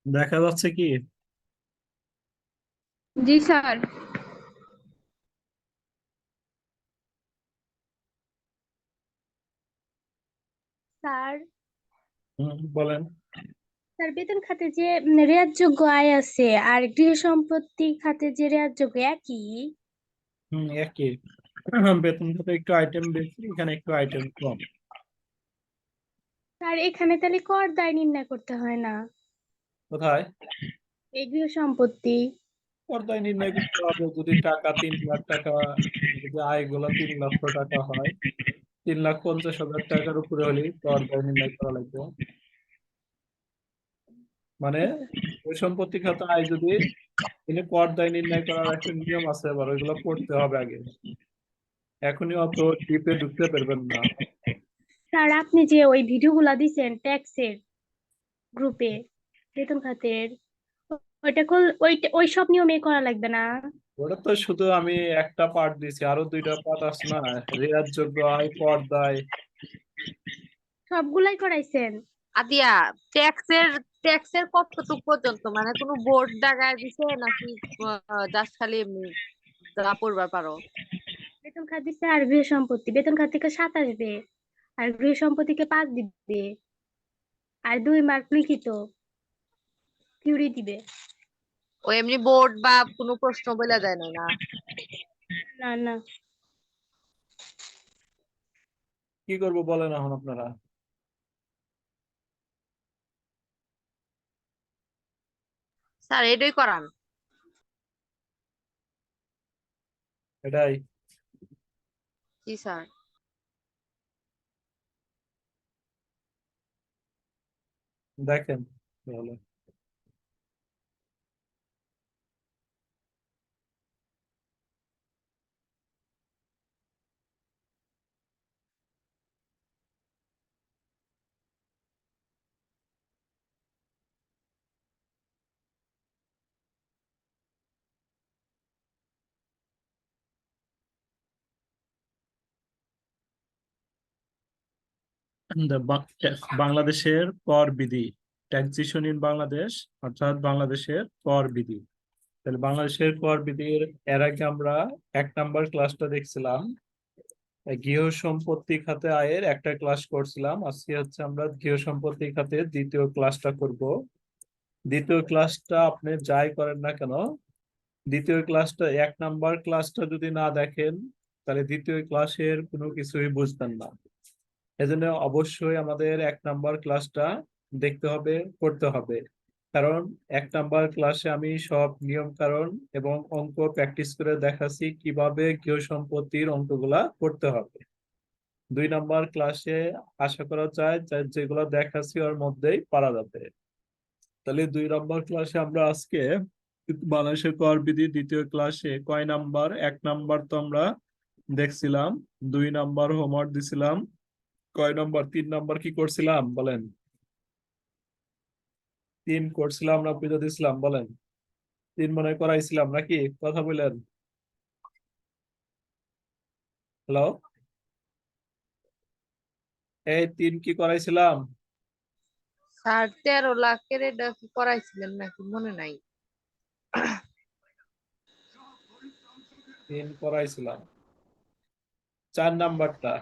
দেখা যাচ্ছে কি? জি স্যার। স্যার, বলেন। স্যার বেতন খাতে যে রেয়াতযোগ্য আয় আছে আর গৃহ সম্পত্তি খাতে যে রেয়াতযোগ্য একই। একই। বেতন খাতে একটু আইটেম বেশি, এখানে একটু আইটেম কম। স্যার এখানে তাহলে কর দায় নির্ণয় করতে হয় না? কোথায়? এই গৃহ সম্পত্তি। পর্দায় নির্ণয় করতে হবে যদি টাকা 3 লাখ টাকা, যদি আয় গুলো 3 লক্ষ টাকা হয়, 3,50,000 টাকার উপরে হলে পর্দায় নির্ণয় করা লাগবে। মানে ওই সম্পত্তি খাতে আয় যদি এনে পর্দায় নির্ণয় করার একটা নিয়ম আছে, আবার ওইগুলো পড়তে হবে আগে। এখনই অত ডিপে ঢুকতে পারবেন না। স্যার আপনি যে ওই ভিডিওগুলা দিছেন ট্যাক্সের গ্রুপে, বেতন খাতের, ওই সব নিয়মে করা লাগবে না? ওটা তো শুধু আমি একটা পার্ট দিছি, আরো 2টা পার্ট আছে না। রেয়ার যোগ্য আয়, পর্দায়। সবগুলাই করাইছেন? আদিয়া, ট্যাক্সের ট্যাক্সের কতটুক পর্যন্ত, মানে কোনো বোর্ড দাগায় দিছে নাকি জাস্ট খালি এমনি যা পড়বার পারো? বেতন খাত দিচ্ছে আর গৃহ সম্পত্তি, বেতন খাত থেকে 7 আসবে, আর গৃহ সম্পত্তিকে 5 দিবে, আর 2 মার্ক লিখিত থিওরি দিবে। ও এমনি বোর্ড বা কোনো প্রশ্ন বলে দেয় না না? না না। কি করব বলেন এখন আপনারা? স্যার এটাই করান। এটাই। জি স্যার। দেখেন তাহলে। বাংলাদেশের কর বিধি, ট্যাক্সেশন ইন বাংলাদেশ, অর্থাৎ বাংলাদেশের কর বিধি। তাহলে বাংলাদেশের কর বিধির এর আগে আমরা 1 নাম্বার ক্লাসটা দেখছিলাম। গৃহ সম্পত্তি খাতে আয়ের একটা ক্লাস করছিলাম, আজকে হচ্ছে আমরা গৃহ সম্পত্তি খাতে দ্বিতীয় ক্লাসটা করব। দ্বিতীয় ক্লাসটা আপনি যাই করেন না কেন, দ্বিতীয় ক্লাসটা 1 নাম্বার ক্লাসটা যদি না দেখেন, তাহলে দ্বিতীয় ক্লাসের কোনো কিছুই বুঝবেন না। এজন্য অবশ্যই আমাদের 1 নাম্বার ক্লাসটা দেখতে হবে, করতে হবে। কারণ 1 নাম্বার ক্লাসে আমি সব নিয়ম কারণ এবং অঙ্ক প্র্যাকটিস করে দেখাচ্ছি কিভাবে গৃহ সম্পত্তির অঙ্কগুলা করতে হবে। 2 নাম্বার ক্লাসে আশা করা যায় যে যেগুলো দেখাচ্ছি ওর মধ্যেই পারা যাবে। তাহলে 2 নাম্বার ক্লাসে আমরা আজকে বাংলাদেশের কর বিধি দ্বিতীয় ক্লাসে কয় নাম্বার, 1 নাম্বার তো আমরা দেখছিলাম, 2 নাম্বার হোমওয়ার্ক দিছিলাম, কয় নাম্বার, 3 নাম্বার কি করছিলাম বলেন? 3 করছিলাম না পুজো দিছিলাম বলেন? 3 মনে হয় করাইছিলাম নাকি, কথা বলেন। হ্যালো, এই 3 কি করাইছিলাম? স্যার 13 লাখের এটা কি করাইছিলেন নাকি মনে নাই? 3 করাইছিলাম। 4 নাম্বারটা?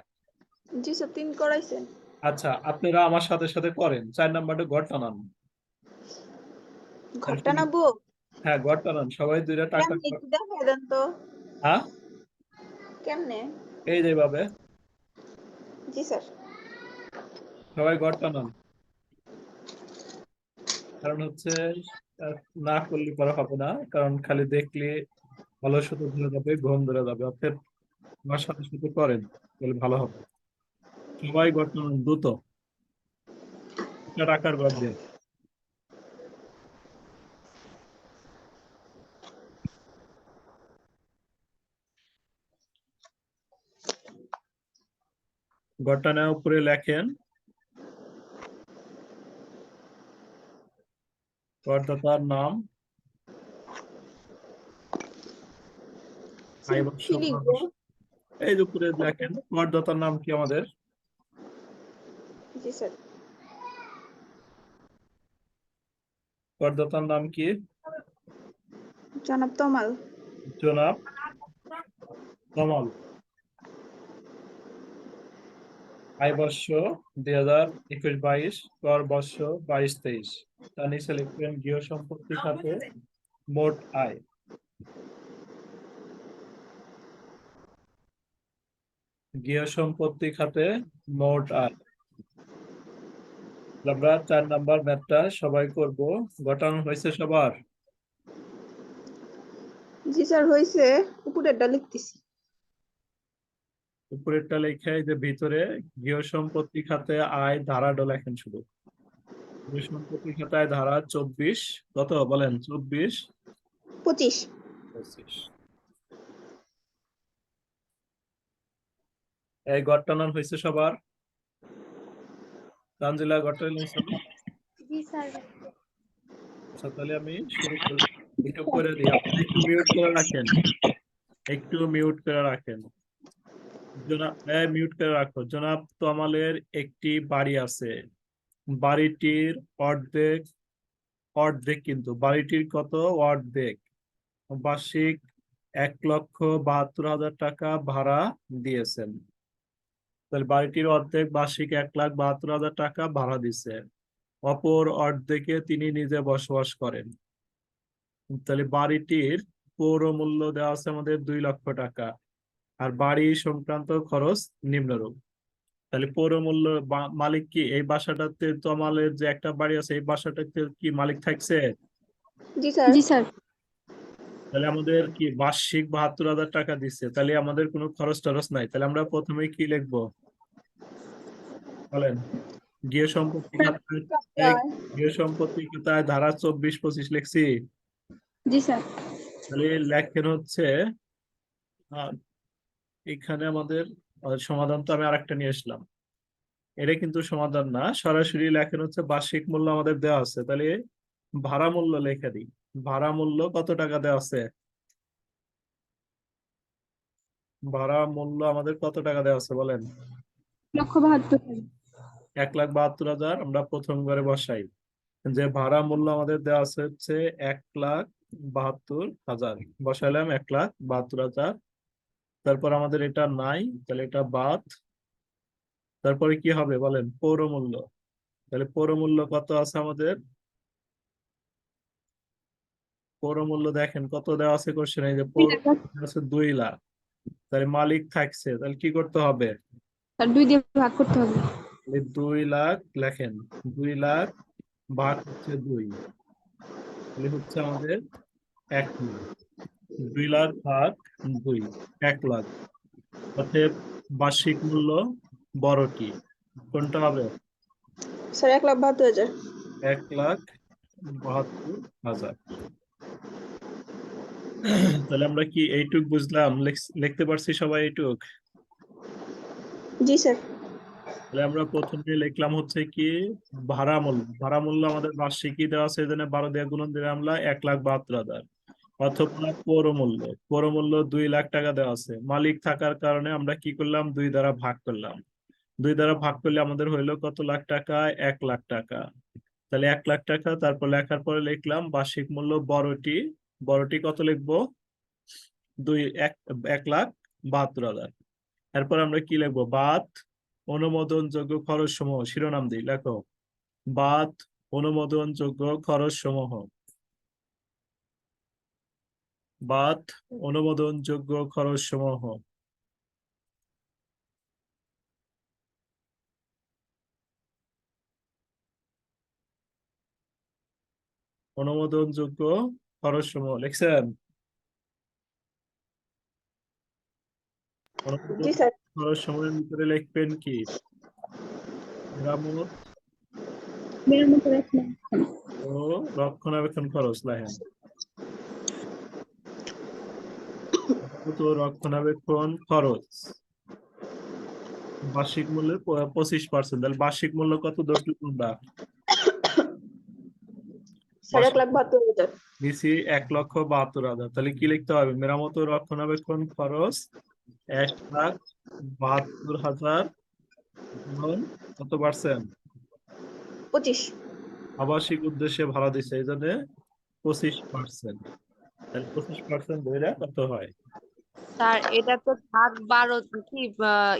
জি স্যার, 3 করাইছেন। আচ্ছা, আপনারা আমার সাথে সাথে করেন, 4 নাম্বারটা ঘর টানান। ঘরটা নাবো? হ্যাঁ, ঘর টানান সবাই, 2টা টাকা। কেমনে একটু দেখাই দেন তো। হ্যাঁ, কেমনে? এই যেভাবে জি স্যার। সবাই ঘর টানান। কারণ হচ্ছে আহ, না করলে পরে হবে না, কারণ খালি দেখলে অলসতা ধরে যাবে, ঘুম ধরে যাবে। অর্থাৎ আমার সাথে সাথে করেন, তাহলে ভালো হবে। সবাই ঘর টানান দ্রুত, একটা টাকার ঘর দিয়ে। ঘর টানার উপরে লেখেন করদাতার নাম, আয় বৎসর কি লিখবো? মাস। এই যে উপরে লেখেন করদাতার নাম কি আমাদের? জি স্যার। করদাতার নাম কি? জনাব তমাল। জনাব তমাল। আয় বর্ষ 2021-22, কর বর্ষ 22-23। তার নিচে লিখবেন গৃহ সম্পত্তি খাতে মোট আয়। গৃহ সম্পত্তি খাতে মোট আয়। আমরা 4 নাম্বার ম্যাথটা সবাই করব। গঠন হয়েছে সবার? জি স্যার হয়েছে, উপরেরটা লিখতেছি। উপরেরটা লেখা, এই যে ভিতরে গৃহ সম্পত্তি খাতে আয় ধারাটা লেখেন শুধু। গৃহ সম্পত্তি খাতে আয় ধারা 24, কত বলেন? 24, 25। 25। এই গঠন হয়েছে সবার? তানজিলা গঠন হয়েছে? জি স্যার। আচ্ছা, তাহলে আমি শুরু করি। একটু করে দিই, আপনি একটু মিউট করে রাখেন, একটু মিউট করে রাখেন। মিউট করে রাখো। জনাব তমালের একটি বাড়ি আছে। বাড়িটির অর্ধেক, অর্ধেক কিন্তু বাড়িটির কত? অর্ধেক। বার্ষিক 1,72,000 টাকা ভাড়া দিয়েছেন। তাহলে বাড়িটির অর্ধেক বার্ষিক 1,72,000 টাকা ভাড়া দিছে। অপর অর্ধেকে তিনি নিজে বসবাস করেন। তাহলে বাড়িটির পৌর মূল্য দেওয়া আছে আমাদের 2 লক্ষ টাকা, আর বাড়ি সংক্রান্ত খরচ নিম্নরূপ। তাহলে পৌর মূল্য মালিক কি? এই বাসাটাতে তমালের যে একটা বাড়ি আছে, এই বাসাটাতে কি মালিক থাকছে? জি স্যার। জি স্যার। তাহলে আমাদের কি বার্ষিক 72,000 টাকা দিচ্ছে, তাহলে আমাদের কোনো খরচ টরচ নাই। তাহলে আমরা প্রথমে কি লিখবো বলেন? গৃহ সম্পত্তি খাতায়, গৃহ সম্পত্তি খাতায় ধারা 24-25 লিখছি। জি স্যার। তাহলে লেখেন হচ্ছে আহ, এখানে আমাদের সমাধান তো আমি আরেকটা নিয়ে আসলাম। এটা কিন্তু সমাধান না, সরাসরি লেখেন হচ্ছে বার্ষিক মূল্য আমাদের দেওয়া আছে। তাহলে ভাড়া মূল্য লিখে দিই। ভাড়া মূল্য কত টাকা দেওয়া আছে? ভাড়া মূল্য আমাদের কত টাকা দেওয়া আছে বলেন? 1,72,000। 1,72,000 আমরা প্রথম ঘরে বসাই। যে ভাড়া মূল্য আমাদের দেওয়া আছে হচ্ছে 1,72,000, বসাইলাম 1,72,000। তারপর আমাদের এটা নাই, তাহলে এটা বাদ। তারপরে কি হবে বলেন? পৌর মূল্য। তাহলে পৌর মূল্য কত আছে আমাদের? পৌর মূল্য দেখেন কত দেওয়া আছে কোশ্চেনে, এই যে পৌর মূল্য আছে 2 লাখ। তাহলে মালিক থাকছে, তাহলে কি করতে হবে? স্যার 2 দিয়ে ভাগ করতে হবে। 2 লাখ লেখেন, 2 লাখ ভাগ হচ্ছে 2, তাহলে হচ্ছে আমাদের 1 লাখ। 2 লাখ ভাগ 2, 1 লাখ। অতএব বার্ষিক মূল্য বড়টি কোনটা হবে? স্যার 1,72,000। 1,72,000। তাহলে আমরা কি এইটুক বুঝলাম? লিখতে পারছি সবাই এইটুক? জি স্যার। তাহলে আমরা প্রথমে লিখলাম হচ্ছে কি ভাড়া মূল্য। ভাড়া মূল্য আমাদের বার্ষিকই দেওয়া আছে, এই জন্য 12 দিয়ে গুণন দিলে আমরা 1,72,000। অথবা পৌর মূল্য, পৌর মূল্য 2 লাখ টাকা দেওয়া আছে। মালিক থাকার কারণে আমরা কি করলাম? 2 দ্বারা ভাগ করলাম। 2 দ্বারা ভাগ করলে আমাদের হইলো কত লাখ টাকা? 1 লাখ টাকা। তাহলে 1 লাখ টাকা, তারপর লেখার পরে লিখলাম বার্ষিক মূল্য বড়টি। বড়টি কত লিখবো? 1,72,000। এরপর আমরা কি লিখবো? বাদ অনুমোদনযোগ্য খরচ সমূহ। শিরোনাম দিই, লেখো বাদ অনুমোদনযোগ্য খরচ সমূহ। বাদ অনুমোদনযোগ্য খরচ সমূহ। অনুমোদনযোগ্য খরচ সমূহ লিখছেন? জি স্যার। খরচ সমূহের ভিতরে লিখবেন কি? মেরামত ও রক্ষণাবেক্ষণ খরচ লেখেন। তো রক্ষণাবেক্ষণ খরচ বার্ষিক মূল্যের 25%। তাহলে বার্ষিক মূল্য কত ধরছি তোমরা? স্যার 1,72,000। নিচে 1,72,000। তাহলে কি লিখতে হবে? মেরামত ও রক্ষণাবেক্ষণ খরচ 1,72,000 গুণন কত পার্সেন্ট? 25। আবাসিক উদ্দেশ্যে ভাড়া দিছে এই জন্য 25%। তাহলে 25% ধরে কত হয়? স্যার এটা তো ভাগ 12 কি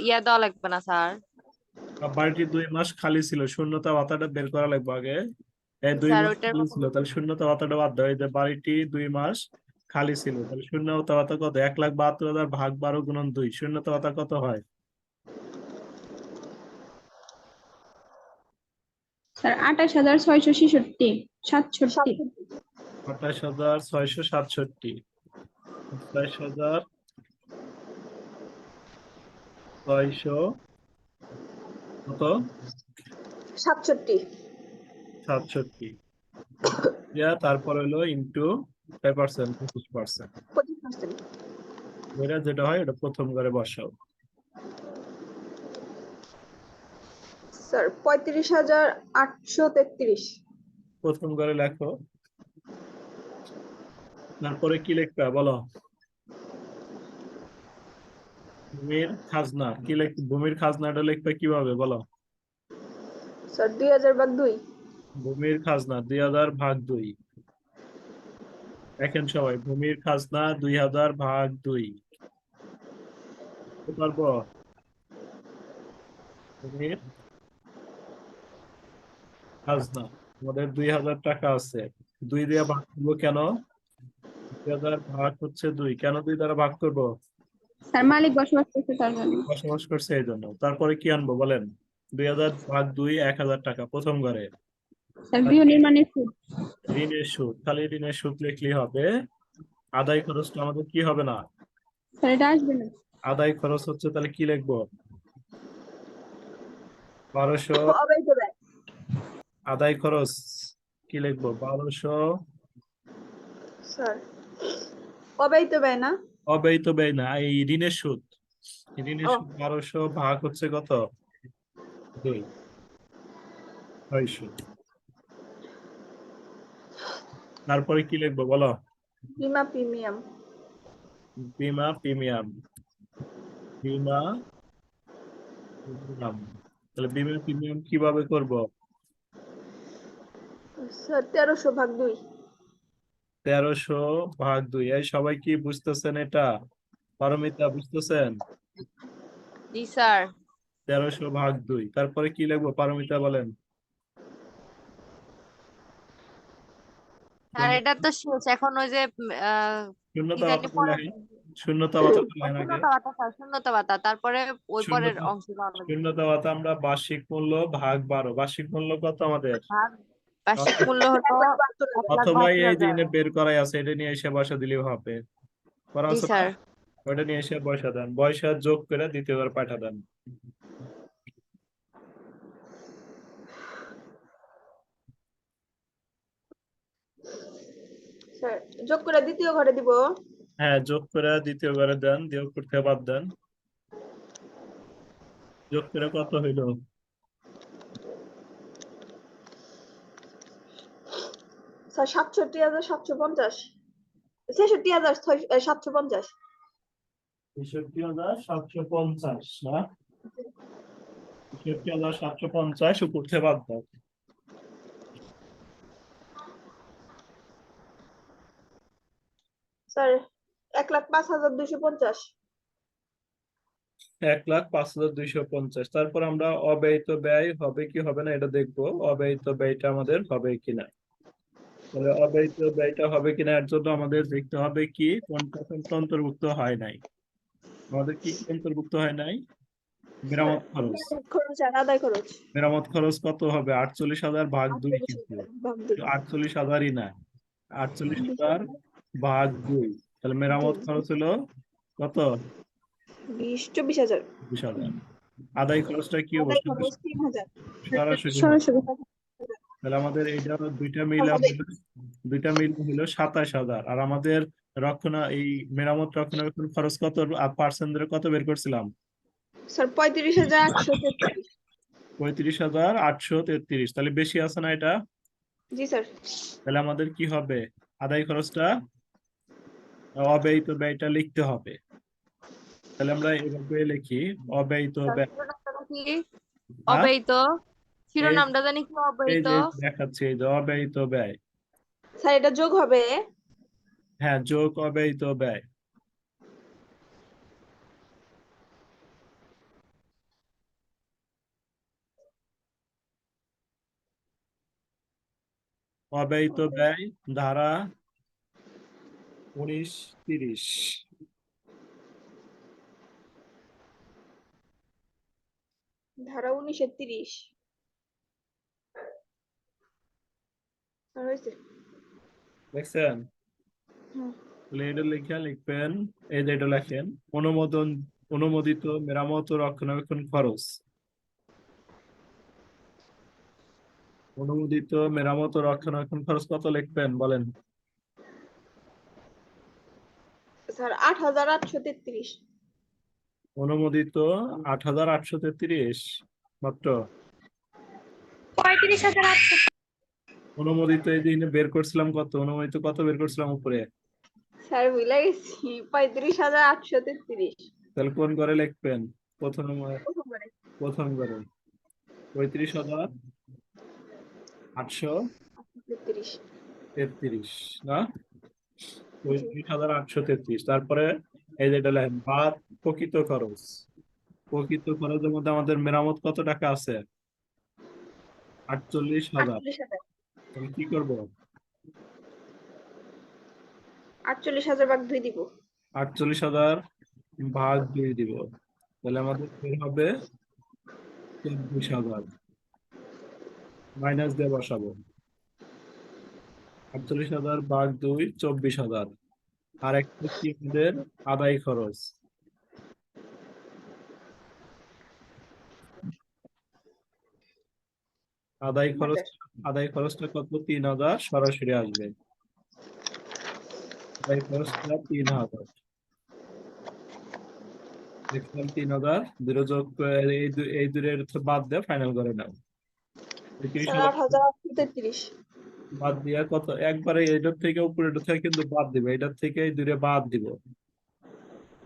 ইয়া দেওয়া লাগবে না স্যার? বাড়িটি 2 মাস খালি ছিল, শূন্যতা ভাতাটা বের করা লাগবে আগে। এই দুই স্যার মাস ওইটার খালি ছিল, তাহলে শূন্যতা ভাতাটা বাদ দেওয়া। এই যে বাড়িটি 2 মাস খালি ছিল, তাহলে শূন্যতা ভাতা কত? 1,72,000 ভাগ 12 গুণন 2, শূন্যতা ভাতা কত হয়? স্যার 28,667 67 28,667। 28,600 কত? 67 67। তারপর হলো ইন্টু 25%। 25%। ওইটা যেটা হয় ওটা প্রথম ঘরে বসাও। স্যার 35,833। প্রথম ঘরে লেখো, তারপরে কি লিখবা বলো? ভূমির খাজনা কি ভূমির খাজনাটা লিখবে কিভাবে বলো? স্যার 2000 ভাগ 2। ভূমির খাজনা 2000 ভাগ 2। দেখেন সবাই, ভূমির খাজনা 2000 ভাগ 2 পারবো? ভূমির খাজনা আমাদের 2000 টাকা আছে, 2 দিয়ে ভাগ করবো কেন? 2000 ভাগ হচ্ছে 2, কেন 2 দ্বারা ভাগ করবো? স্যার মালিক বসবাস করছে তার জন্য। বসবাস করছে এই জন্য। তারপরে কি আনবো বলেন? 2000 ভাগ 2 1000 টাকা প্রথম ঘরে। স্যার গৃহ নির্মাণের সুদ। ঋণের সুদ, খালি ঋণের সুদ লিখলেই হবে। আদায় খরচটা আমাদের কি হবে না? স্যার এটা আসবে না। আদায় খরচ হচ্ছে, তাহলে কি লিখবো? 1200। অবৈধ ব্যয়। আদায় খরচ কি লিখবো? 1200। স্যার অবৈধ ব্যয় না? অব্যয়িত ব্যয় না, এই ঋণের সুদ। ঋণের ও সুদ 1200 ভাগ হচ্ছে কত? 2, 600। তারপরে কি লিখবো বলো? বীমা প্রিমিয়াম। বীমা প্রিমিয়াম। বীমা প্রিমিয়াম। তাহলে বীমা প্রিমিয়াম কিভাবে করব? স্যার 1300 ভাগ 2। 1300 ভাগ 2। এই সবাই কি বুঝতেছেন এটা? পারমিতা বুঝতেছেন? জি স্যার। 1300 ভাগ 2, তারপরে কি লিখবো পারমিতা বলেন? স্যার এটা তো শেষ, এখন ওই যে কি শূন্যতা জানি ভাতা পরে লেখেন। শূন্যতা ভাতা লেখেন আগে। শূন্যতা ভাতা স্যার, শূন্যতা ভাতা, তারপরে ওই পরের শূন্যতা অংশ দেওয়া লাগবে। শূন্যতা ভাতা আমরা বার্ষিক মূল্য ভাগ 12। বার্ষিক মূল্য কত আমাদের? ভাগ বার্ষিক মূল্য হলো 1,72,000। অথবা এই 1,72,000। দিনে বের করাই আছে, এটা নিয়ে এসে বসা দিলেও হবে। করা জি আছে না? স্যার। ওটা নিয়ে এসে বসা দেন, বয়সা যোগ করে দ্বিতীয়বার পাঠা দেন। স্যার যোগ করে দ্বিতীয় ঘরে দিব। হ্যাঁ, যোগ করে দ্বিতীয় ঘরে দেন, যোগ করতে বাদ দেন। যোগ করে কত হইলো? স্যার 67,750। 66,750। 63,750 না? 63,750 উপর থেকে বাদ দাও। স্যার 1,05,250। 1,05,250। তারপর আমরা অব্যয়িত ব্যয় হবে কি হবে না এটা দেখবো, অব্যয়িত ব্যয়টা আমাদের হবে কিনা। তাহলে অব্যয়িত ব্যয়টা হবে কিনা এর জন্য আমাদের দেখতে হবে কি কোনটা কোনটা অন্তর্ভুক্ত হয় নাই। আমাদের কি কি অন্তর্ভুক্ত হয় নাই? মেরামত খরচ। খরচ আর আদায় খরচ। মেরামত খরচ কত হবে? 48,000 ভাগ 2 কিন্তু 48,000 ভাগ 2। 48,000ই না, 48,000 ভাগ 2। তাহলে মেরামত খরচ হলো কত? 24,000। 20,000। আদায় খরচটা কি আদায় অবস্থা? খরচ 3,000। সরাসরি হবে। সরাসরি। তাহলে আমাদের এইটা দুইটা মিলে হলো 27,000। আর আমাদের এই মেরামত রক্ষণাবেক্ষণ খরচ কত পার্সেন্ট ধরে কত বের করছিলাম? স্যার 35,833। 35,833। তাহলে বেশি আছে না এটা? জি স্যার। তাহলে আমাদের কি হবে? আদায় খরচটা অব্যয়িত ব্যয়টা লিখতে হবে। তাহলে আমরা এভাবে লিখি অব্যয়িত স্যার ব্যয়। শূন্যতা কি? হ্যাঁ? অব্যয়িত শিরোনামটা জানি কি এই অব্যয়িত। যে দেখাচ্ছি, এই যে অব্যয়িত ব্যয়। স্যার এটা যোগ হবে। হ্যাঁ, যোগ অব্যয়িত ব্যয়। অব্যয়িত ব্যয় ধারা 19-30। ধারা 19-30 আর হয়েছে। দেখছেন? হুম। তাহলে এটা লিখবেন, এই যে এটা লেখেন, অনুমোদিত মেরামত ও রক্ষণাবেক্ষণ খরচ। অনুমোদিত মেরামত ও রক্ষণাবেক্ষণ খরচ কত লিখবেন বলেন? স্যার 8833। অনুমোদিত 8833 মাত্র। 35,800। অনুমোদিত এই যে বের করছিলাম কত, অনুমোদিত কত বের করছিলাম উপরে। স্যার ভুলে গেছি 35,833। তাহলে কোন ঘরে লিখবেন? প্রথম প্রথমবারে। প্রথম ঘরে 35,833 33। না, জি। 35,833। তারপরে এই যে এটা লেখেন বাদ প্রকৃত খরচ। প্রকৃত খরচের মধ্যে আমাদের মেরামত কত টাকা আছে? 48,000। 48,000। তাহলে কি করবো? 48,000 ভাগ 2 দিব। 48,000 ভাগ 2 দিব। তাহলে আমাদের বের হবে 24,000। মাইনাস দিয়ে বসাবো। 48,000 ভাগ 2 24,000। আর একটা কি আমাদের আদায় খরচ। আদায় খরচ, আদায় খরচটা কত? 3,000 সরাসরি আসবে। আদায় খরচটা 3,000। দেখলাম 3,000, দুটো যোগ করে এই দূরের বাদ দিয়ে ফাইনাল করে নাও। স্যার 30,000 8,833। বাদ দিয়া কত? একবারে এটার থেকে উপরের থেকে কিন্তু বাদ দিবে, এটার থেকে এই দূরে বাদ দিব।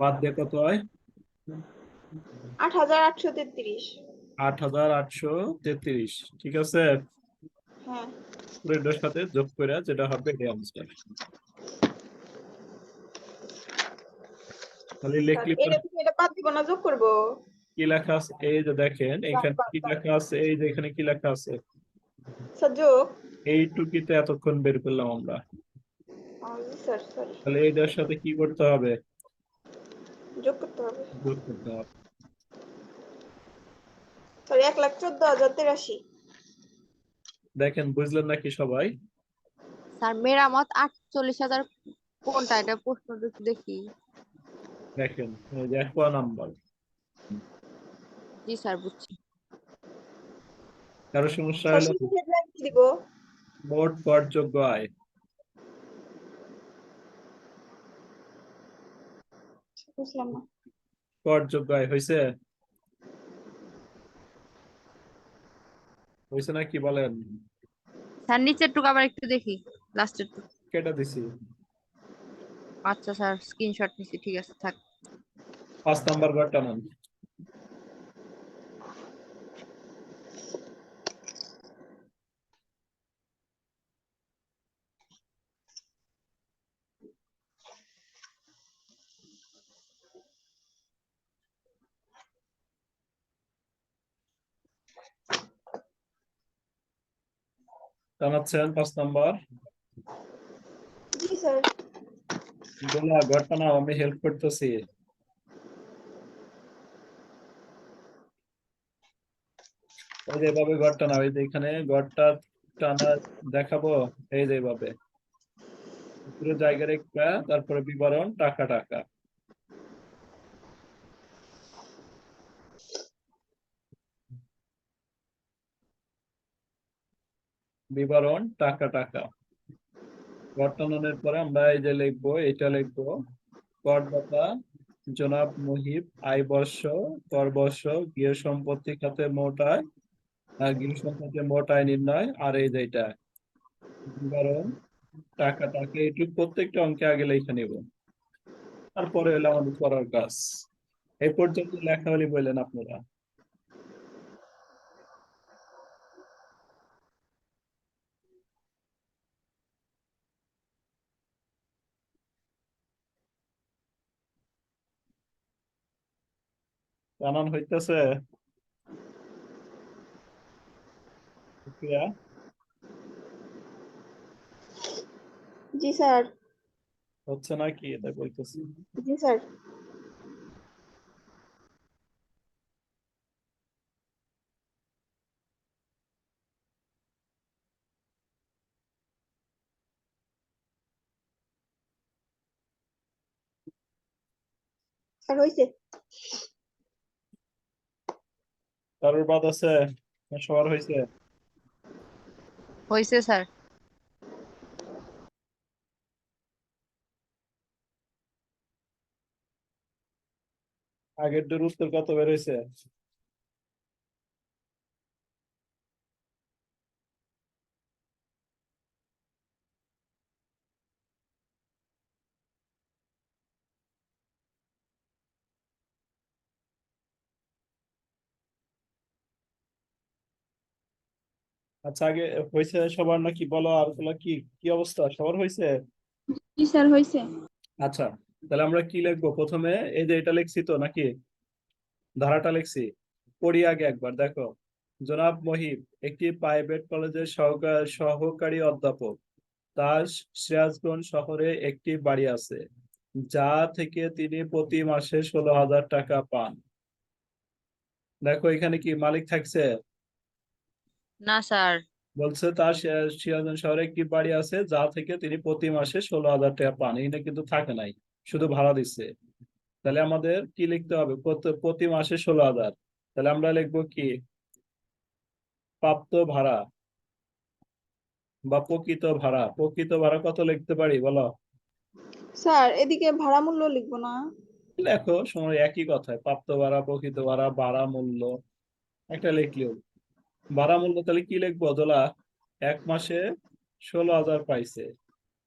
বাদ দিয়ে কত হয়? 8,833। 8,833। ঠিক আছে, হ্যাঁ। পুরোটার সাথে যোগ করে যেটা হবে এটাই আনসার। তাহলে স্যার লিখলি এটা থেকে এটা বাদ দিব না যোগ করব? কি লেখা আছে? এই যে দেখেন এখানে কি লেখা আছে, এই যে এখানে কি লেখা আছে, স্যার যোগ। এইটুকিতে এতক্ষণ বের করলাম আমরা। জি স্যার, সরি। তাহলে এইটার সাথে কি করতে হবে? যোগ করতে হবে। যোগ করতে হবে। স্যার 1,14,083। দেখেন, বুঝলেন নাকি সবাই? স্যার মেরামত 48,000 কোনটা, এটা প্রশ্ন দেখি। দেখেন এই যে 1 নাম্বার। জি স্যার বুঝছি। কারো সমস্যা স্যার হলো? শেষে হেডলাইন কি দিব? মোট করযোগ্য আয়। বুঝলাম না। করযোগ্য আয় হয়েছে? হয়েছে না কি বলেন? স্যার নিচের টুকু আবার একটু দেখি, লাস্টের টুকু। কেটে দিছি। আচ্ছা স্যার, স্ক্রিনশট নিছি, ঠিক আছে থাক। 5 নাম্বার ঘরটা নাম। জানাচ্ছেন 5 নাম্বার। জি স্যার। গোলা ঘরটা নাও, আমি হেল্প করতেছি। এই যে এভাবে ঘরটা নাও, এই যে এখানে ঘরটা টানা দেখাবো। এই যে এভাবে পুরো জায়গা রেখা, তারপরে বিবরণ, টাকা টাকা। বিবরণ, টাকা টাকা। বর্তমানের পরে আমরা এই যে লিখবো, এটা লিখবো করদাতা জনাব মুহিব, আয় বর্ষ, কর বর্ষ, গৃহ সম্পত্তি খাতে মোট আয়, গৃহ সম্পত্তি মোট আয় নির্ণয়। আর এই যে এটা বিবরণ, টাকা টাকা। এইটুকু প্রত্যেকটা অঙ্কে আগে লিখে নিব, তারপরে হলো আমাদের করার কাজ। এই পর্যন্ত লেখা হলে বললেন আপনারা। বানান হইতেছে? সুফিয়া, জি স্যার। হচ্ছে নাকি এটা বলতেছি। জি স্যার। স্যার হয়েছে। কারোর বাদ আছে? না সবার হয়েছে? হয়েছে স্যার। আগের দুর উত্তর কত বের হয়েছে? আচ্ছা, আগে হয়েছে সবার নাকি? বলো আর গুলা কি কি অবস্থা, সবার হয়েছে? জি স্যার হয়েছে। আচ্ছা, তাহলে আমরা কি লিখবো প্রথমে? এই যে এটা লিখছি তো নাকি, ধারাটা লিখছি, পড়ি আগে একবার দেখো। জনাব মহিব একটি প্রাইভেট কলেজের সহকারী অধ্যাপক। তার সিরাজগঞ্জ শহরে একটি বাড়ি আছে, যা থেকে তিনি প্রতি মাসে 16,000 টাকা পান। দেখো এখানে কি মালিক থাকছে? না স্যার। বলছে তার সিরাজগঞ্জ শহরে একটি বাড়ি আছে, যা থেকে তিনি প্রতি মাসে 16,000 টাকা পান। এখানে কিন্তু থাকে নাই, শুধু ভাড়া দিচ্ছে। তাহলে আমাদের কি লিখতে হবে? প্রতি মাসে 16,000। তাহলে আমরা লিখবো কি? প্রাপ্ত ভাড়া বা প্রকৃত ভাড়া। প্রকৃত ভাড়া কত লিখতে পারি বলো? স্যার এদিকে ভাড়া মূল্য লিখবো না? লেখো, সময় একই কথায়, প্রাপ্ত ভাড়া, প্রকৃত ভাড়া, ভাড়া মূল্য একটা লিখলেও। ভাড়া মূল্য তাহলে কি লিখবো দোলা? এক মাসে 16,000 পাইছে,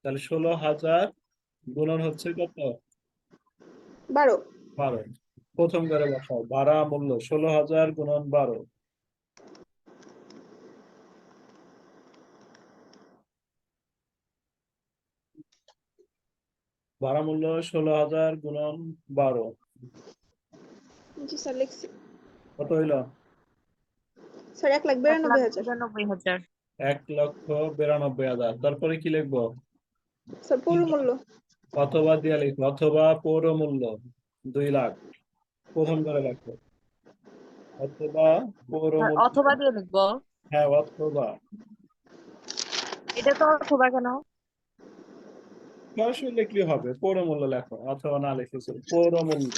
তাহলে 16,000 গুণন হচ্ছে কত? 12। 12। প্রথম করে বসাও, ভাড়া মূল্য 16,000 গুণন 12। ভাড়া মূল্য 16,000 গুণন 12 জি স্যার লিখছি। কত হইলো? স্যার 1,92,000। 1,92,000। 1,92,000। তারপরে কি লিখবো? স্যার পৌর মূল্য। অথবা দিয়ে লিখবো, অথবা পৌর মূল্য 2 লাখ। প্রথম করে লেখো, অথবা পৌর স্যার মূল্য। অথবা দিয়ে লিখবো? হ্যাঁ, অথবা। এটা তো অথবা কেন? সরাসরি লিখলে হবে, পৌর মূল্য লেখো, অথবা না লিখে চলবে। পৌর মূল্য,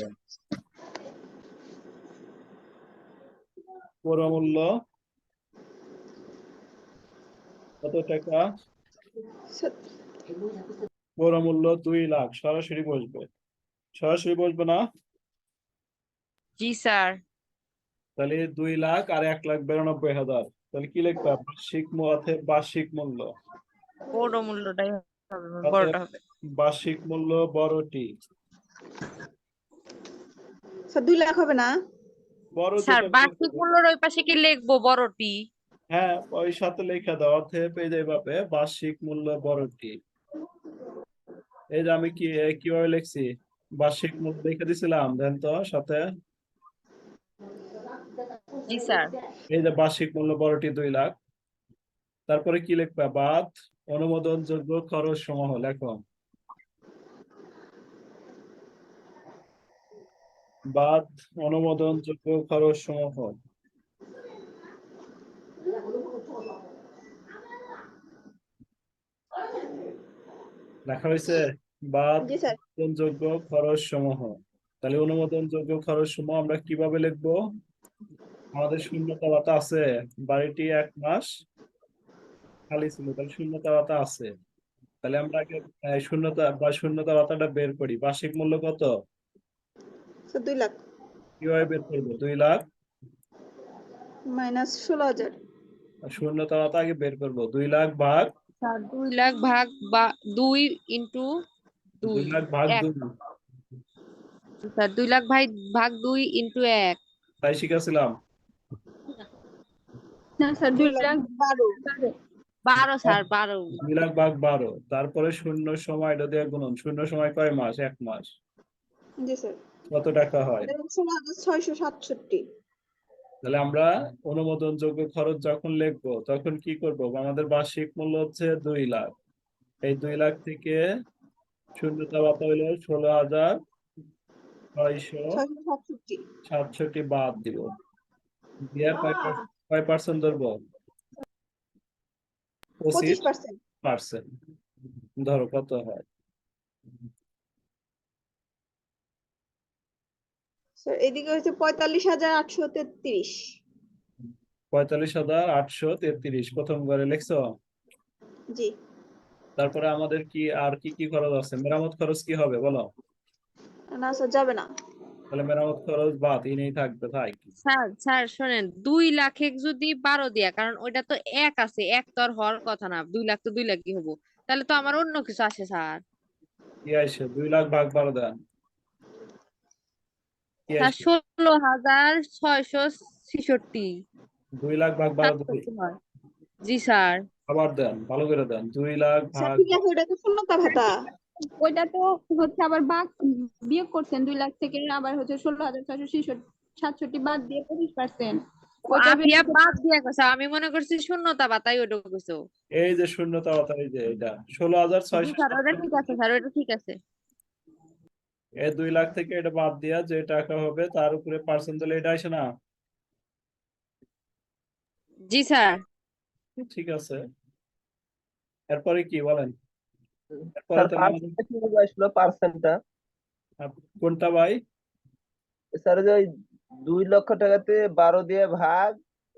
পৌর মূল্য কত টাকা? স্যার পৌর মূল্য 2 লাখ। সরাসরি বসবে, সরাসরি বসবে না? জি স্যার। তাহলে 2 লাখ আর 1,92,000। তাহলে কি লিখবে? বার্ষিক মূল্য। বড় মূল্যটাই হবে, অতএব বড়টা হবে। বার্ষিক মূল্য বড়টি। স্যার 2 লাখ হবে না? বড় স্যার যেটা বার্ষিক মূল্যের ওই পাশে কি লিখবো? বড়টি। হ্যাঁ, ওই সাথে লেখা দাও, অতএব এই যে ভাবে বার্ষিক মূল্য বড়টি। এই যে আমি কিভাবে লিখছি, বার্ষিক মূল্য লিখে দিছিলাম, দেন তো সাথে। জি স্যার। এই যে বার্ষিক মূল্য বড়টি 2 লাখ। তারপরে কি লিখবা? বাদ অনুমোদনযোগ্য খরচ সমূহ লেখো। বাদ অনুমোদনযোগ্য খরচ সমূহ। লেখা হয়েছে? বাদ জি স্যার। অনুমোদনযোগ্য খরচ সমূহ। তাহলে অনুমোদনযোগ্য খরচ সমূহ আমরা কিভাবে লিখবো? আমাদের শূন্যতা ভাতা আছে, বাড়িটি 1 মাস খালি ছিল, তাহলে শূন্যতা ভাতা আছে। তাহলে আমরা আগে শূন্যতা ভাতাটা বের করি। বার্ষিক মূল্য কত? স্যার 2 লাখ কিভাবে বের করবো? 2 লাখ মাইনাস 16,000। শূন্যতা ভাতা আগে বের করবো। 2 লাখ ভাগ স্যার 2 লাখ ভাগ বা 2 ইন্টু 2 2 লাখ ভাগ 1। 2। স্যার 2 লাখ ভাগ 2 ইন্টু 1। তাই শিখেছিলাম। না স্যার 2 2 লাখ লাখ 12। 12 স্যার 12। 2 লাখ ভাগ 12, তারপরে শূন্য সময় এটা দিয়ে গুণন। শূন্য সময় কয় মাস? 1 মাস। জি স্যার। কত টাকা হয়? 16,667। তাহলে আমরা অনুমোদনযোগ্য খরচ যখন লিখবো তখন কি করব? আমাদের বার্ষিক মূল্য হচ্ছে 2 লাখ। এই 2 লাখ থেকে শূন্যতা ভাতা হইলো 16,667 667। বাদ দিব। দিয়ে কয় পার্সেন্ট ধরবো? 25%। 25%। ধরো কত হয়? স্যার এদিকে হচ্ছে 45,833। 45,833 প্রথম ঘরে লিখছো? জি। তারপরে আমাদের কি আর কি কি খরচ আছে? মেরামত খরচ কি হবে বলো? না স্যার যাবে না। তাহলে মেরামত খরচ বাদ, নেই থাকবে, তাই স্যার স্যার শোনেন, 2 লাখে যদি 12 দিয়া, কারণ ওইটা তো এক আছে, এক তো আর হওয়ার কথা না। 2 লাখ তো 2 লাখই হবো, তাহলে তো আমার অন্য কিছু আসে স্যার। কি আসে? 2 লাখ ভাগ 12 দেন, কি স্যার আসে? 16,666। 2 লাখ ভাগ 12 দেন, হয়। জি স্যার। আবার দেন, ভালো করে দেন। 2 লাখ স্যার ভাগ ঠিক আছে, ওটা তো শূন্যতা ভাতা। ওইটা তো হচ্ছে আবার বিয়োগ করছেন 2 লাখ থেকে, আবার হচ্ছে 16,667 বাদ দিয়ে 25%। ও, ওইটা আপিয়া বাদ দিয়া কইছো, আমি মনে করছি শূন্যতা বাতাই ওটা কইছো। এই যে শূন্যতা ভাতা, এই যে এটা জি স্যার, ওটা 16,667। ঠিক আছে স্যার, ওটা ঠিক আছে। এই 2 লাখ থেকে এটা বাদ দিয়া যে টাকা হবে তার উপরে পার্সেন্ট দিলে এটা আসে না? জি স্যার। ঠিক আছে, এরপরে কি বলেন? এরপরে স্যার তাহলে আমাদের পার্সেন্টটা কিভাবে আসলো পার্সেন্টটা? কোনটা ভাই? স্যার ওই যে ওই 2 লক্ষ টাকাতে 12 দিয়ে ভাগ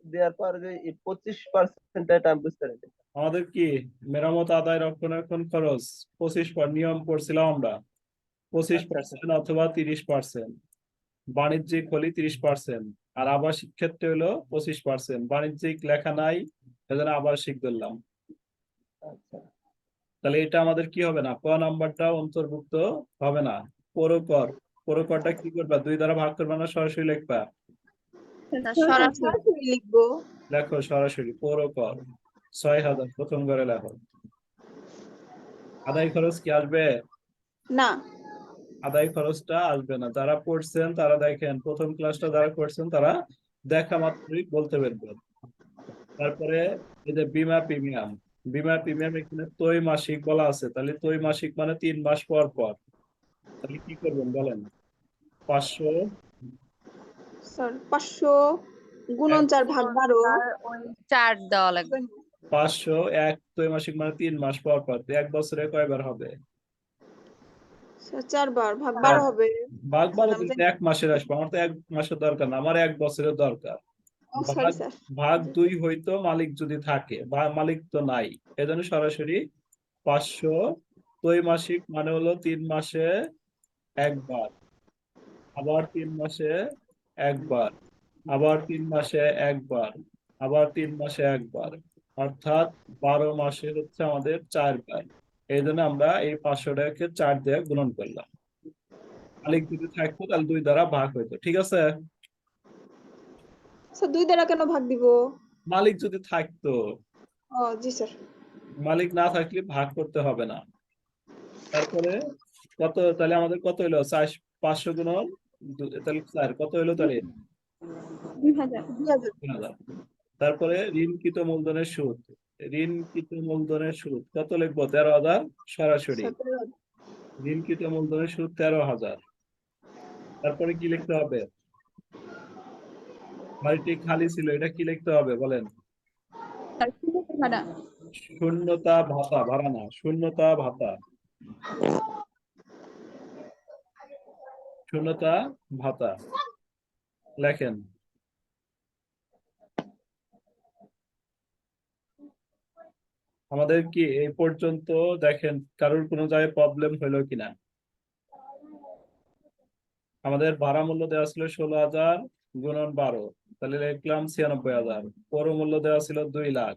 দেওয়ার পর যে 25% এটা আমি বুঝতে পারি। আমাদের কি মেরামত আদায় রক্ষণাবেক্ষণ খরচ 25% নিয়ম করছিলাম আমরা, আচ্ছা আচ্ছা 25% অথবা 30%। বাণিজ্যিক হলে 30%, আর আবাসিক ক্ষেত্রে হলো 25%। বাণিজ্যিক লেখা নাই, এজন্য আবাসিক ধরলাম। আচ্ছা। তাহলে এটা আমাদের কি হবে না? ক নাম্বারটা অন্তর্ভুক্ত হবে না। পৌরকর, পৌরকরটা কি করবা? 2 দ্বারা ভাগ করবা না সরাসরি লিখবা? স্যার সরাসরি। সরাসরি লিখবো। লেখো সরাসরি পৌরকর 6,000 প্রথম ঘরে লেখো। আদায় খরচ কি আসবে? না। আদায় খরচটা আসবে না। যারা পড়ছেন তারা দেখেন, প্রথম ক্লাসটা যারা করছেন তারা দেখা মাত্রই বলতে পারবেন। তারপরে এই যে বীমা প্রিমিয়াম, বীমা প্রিমিয়াম এখানে ত্রৈমাসিক বলা আছে, তাহলে ত্রৈমাসিক মানে 3 মাস পর পর। তাহলে কি করবেন বলেন? 500 স্যার 500 গুণন 4 ভাগ 12। আর ওই 4 দেওয়া লাগবে। 500 এক ত্রৈমাসিক মানে 3 মাস পর পর, তো 1 বছরে কয়বার হবে? স্যার 4 বার ভাগ 12 হবে। ভাগ 12 আমি দিলে জানি। 1 মাসের আসবে, আমার তো 1 মাসের দরকার না, আমার 1 বছরের দরকার। সরি ভাগ স্যার। ভাগ 2 হইতো মালিক যদি থাকে, বা মালিক তো নাই, এজন্য সরাসরি 500 ত্রৈমাসিক মানে হলো 3 মাসে একবার, আবার 3 মাসে একবার, আবার 3 মাসে একবার, আবার 3 মাসে একবার, অর্থাৎ 12 মাসে হচ্ছে আমাদের 4 বার। এই জন্য আমরা এই 500 টাকাকে 4 দিয়ে গুণন করলাম। মালিক যদি থাকতো তাহলে 2 দ্বারা ভাগ হইতো, ঠিক আছে? স্যার 2 দ্বারা কেন ভাগ দিব? মালিক যদি থাকতো, ও জি স্যার। মালিক না থাকলে ভাগ করতে হবে না। তারপরে কত? তাহলে আমাদের কত হইলো? 500 গুণন তাহলে স্যার কত হইলো তাহলে? 2,000। 2000। 3,000। তারপরে ঋণকৃত মূলধনের সুদ, ঋণকৃত মূলধনের সুদ কত লিখবো? 13,000 সরাসরি। 17,000। ঋণকৃত মূলধনের সুদ 13,000। তারপরে কি লিখতে হবে? বাড়িটি খালি ছিল, এটা কি লিখতে হবে বলেন? স্যার শূন্যতা ভাড়া। শূন্যতা ভাতা, ভাড়া না, শূন্যতা ভাতা, শূন্যতা ভাতা লেখেন। আমাদের কি এই পর্যন্ত দেখেন কারোর কোনো জায়গায় প্রবলেম হলো কিনা? আমাদের ভাড়া মূল্য দেওয়া ছিল 16,000 গুণন 12, তাহলে লিখলাম 96,000। পৌর মূল্য দেওয়া ছিল 2 লাখ,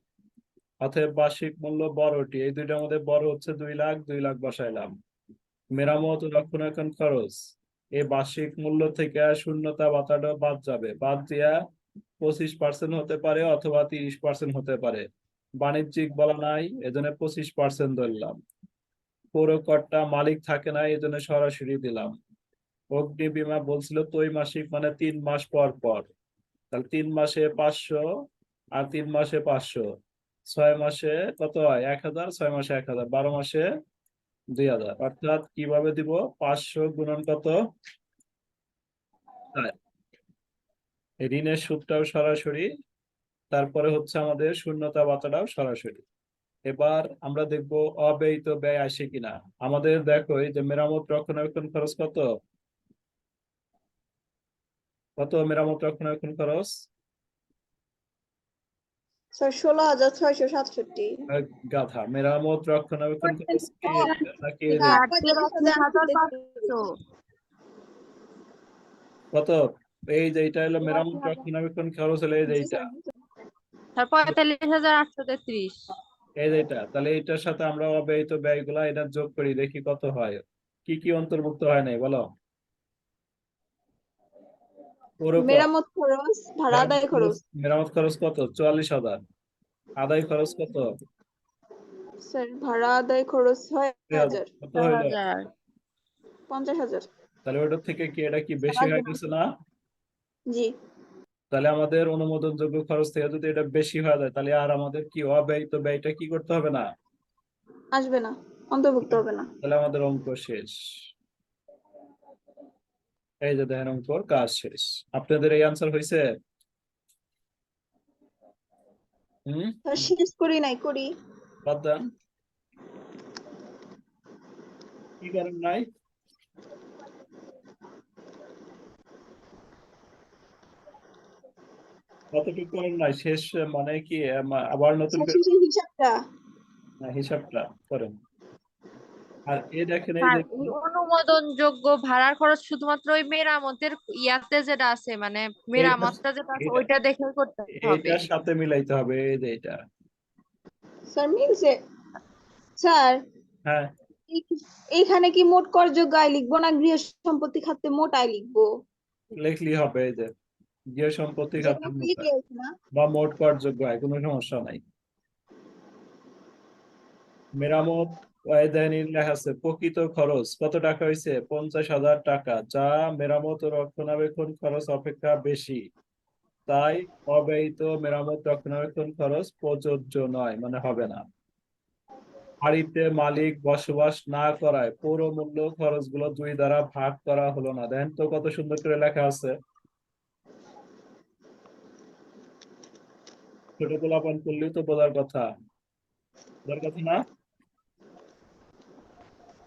অতএব বার্ষিক মূল্য বড়টি, এই দুইটার মধ্যে বড় হচ্ছে 2 লাখ, 2 লাখ বসাইলাম। মেরামত ও রক্ষণাবেক্ষণ খরচ, এই বার্ষিক মূল্য থেকে শূন্যতা ভাতাটা বাদ যাবে, বাদ দিয়া 25% হতে পারে অথবা 30% হতে পারে। বাণিজ্যিক বলা নাই, এজন্য 25% ধরলাম। পৌর করটা মালিক থাকে না, এই জন্য সরাসরি দিলাম। অগ্নি বীমা বলছিল ত্রৈমাসিক মানে 3 মাস পর পর, তাহলে 3 মাসে 500 আর 3 মাসে 500, 6 মাসে কত হয় 1000, 6 মাসে 1000, 12 মাসে 2000। অর্থাৎ কিভাবে দিব, 500 গুণন কত 4। এই ঋণের সুদটাও সরাসরি, তারপরে হচ্ছে আমাদের শূন্যতা ভাতাটাও সরাসরি। এবার আমরা দেখব অব্যয়িত ব্যয় আসে কিনা। আমাদের দেখো এই যে মেরামত রক্ষণাবেক্ষণ খরচ কত কত মেরামত রক্ষণাবেক্ষণ খরচ স্যার 16,667। গাধা, মেরামত রক্ষণাবেক্ষণ খরচ কি নাকি ঋণ? 83,500। কত? এই যে এটা হলো মেরামত রক্ষণাবেক্ষণ খরচ, হলো এই যে জি এইটা, স্যার। 45,833। এই যে এটা। তাহলে এটার সাথে আমরা অব্যয়িত ব্যয়গুলা এটা যোগ করি, দেখি কত হয়। কি কি অন্তর্ভুক্ত হয় নাই বলো? ওরকম মেরামত খরচ, ভাড়া আদায় খরচ। মেরামত খরচ কত 44,000, আদায় খরচ কত স্যার ভাড়া আদায় খরচ 6,000। কত হইলো? 6,000। 50,000। তাহলে ওটার থেকে কি এটা কি বেশি হয়ে গেছে না? জি। তাহলে আমাদের অনুমোদনযোগ্য খরচ থেকে যদি এটা বেশি হয়ে যায়, তাহলে আর আমাদের কি অব্যয়িত ব্যয়টা কি করতে হবে না? আসবে না, অন্তর্ভুক্ত হবে না। তাহলে আমাদের অঙ্ক শেষ। এই যে দেখেন অঙ্কর কাজ শেষ। আপনাদের এই আনসার হয়েছে? স্যার শেষ করি নাই, করি। বাদ দেন, কি করেন নাই? কতটুকু করেন নাই শেষ, মানে কি আবার নতুন স্যার করে শেষের হিসাবটা। হিসাবটা করেন। আর দেখেন এই আর যে এই অনুমোদনযোগ্য ভাড়ার খরচ শুধুমাত্র ওই মেরামতের ইয়াতে যেটা আছে, মানে মেরামতটা যেটা আছে এটা- ওইটা দেখে করতে হবে। এইটার সাথে মিলাইতে হবে, এই যে এটা। স্যার মিলছে। স্যার হ্যাঁ, এইখানে কি মোট করযোগ্য আয় লিখবো না গৃহ সম্পত্তি খাতে মোট আয় লিখবো? লিখলি হবে এই যে গৃহ সম্পত্তি যেটা খাতের আপনি মোট আয় লিখে না। বা মোট করযোগ্য আয়, কোনো সমস্যা নাই। মেরামত আয়দানির লেখা আছে প্রকৃত খরচ কত টাকা হয়েছে, 50,000 টাকা, যা মেরামত ও রক্ষণাবেক্ষণ খরচ অপেক্ষা বেশি, তাই অব্যয়িত মেরামত রক্ষণাবেক্ষণ খরচ প্রযোজ্য নয়, মানে হবে না। বাড়িতে মালিক বসবাস না করায় পৌর মূল্য খরচগুলো 2 দ্বারা ভাগ করা হলো না। দেখেন তো কত সুন্দর করে লেখা আছে। ছোট পোলাপান করলেই তো বোঝার কথা, বোঝার কথা না?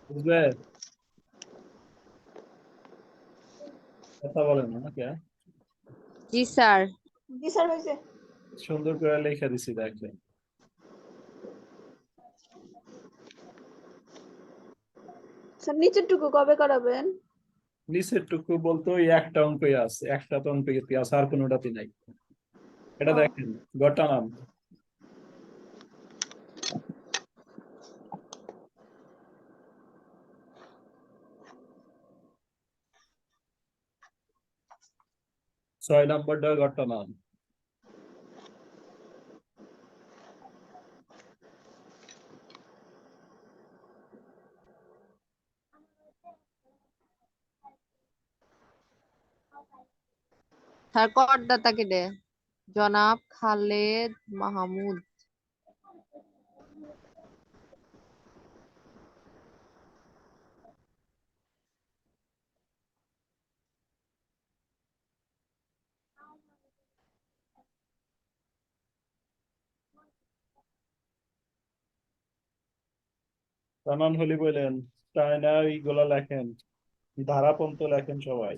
বুঝবে? কথা বলেন না কে? জি স্যার। জি স্যার হয়েছে। সুন্দর করে লেখা দিছি দেখেন। স্যার নিচের টুকু কবে করাবেন? নিচের টুকু বলতে ওই একটা অঙ্কই আছে, একটা তো অঙ্ক আছে, আর কোনোটাতে নাই। এটা ও। দেখেন গোটা নাম। ছয় নম্বরটা গোটা নাম। স্যার করদাতা কে? জনাব খালেদ মাহমুদ। জানান হলি বললেন, চায়না এইগুলা লেখেন, ধারাপন্ত লেখেন সবাই।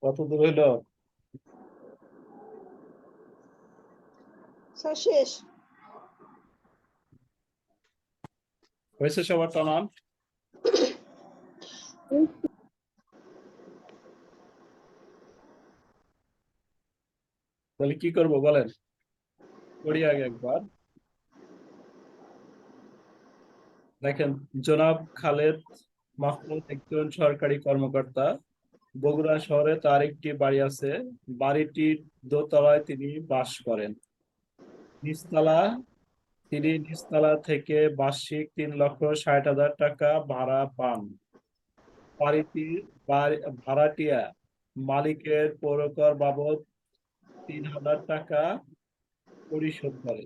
কত দূর হইলো? স্যার শেষ। হয়েছে সবার টানান? তাহলে কি করব বলেন, করি আগে একবার। দেখেন, জনাব খালেদ মাহমুদ একজন সরকারি কর্মকর্তা। বগুড়া শহরে তার একটি বাড়ি আছে। বাড়িটির দোতলায় তিনি বাস করেন। নিচতলা তিনি নিচতলা থেকে বার্ষিক 3,60,000 টাকা ভাড়া পান। ভাড়াটিয়া মালিকের পৌরকর বাবদ 3,000 টাকা পরিশোধ করে।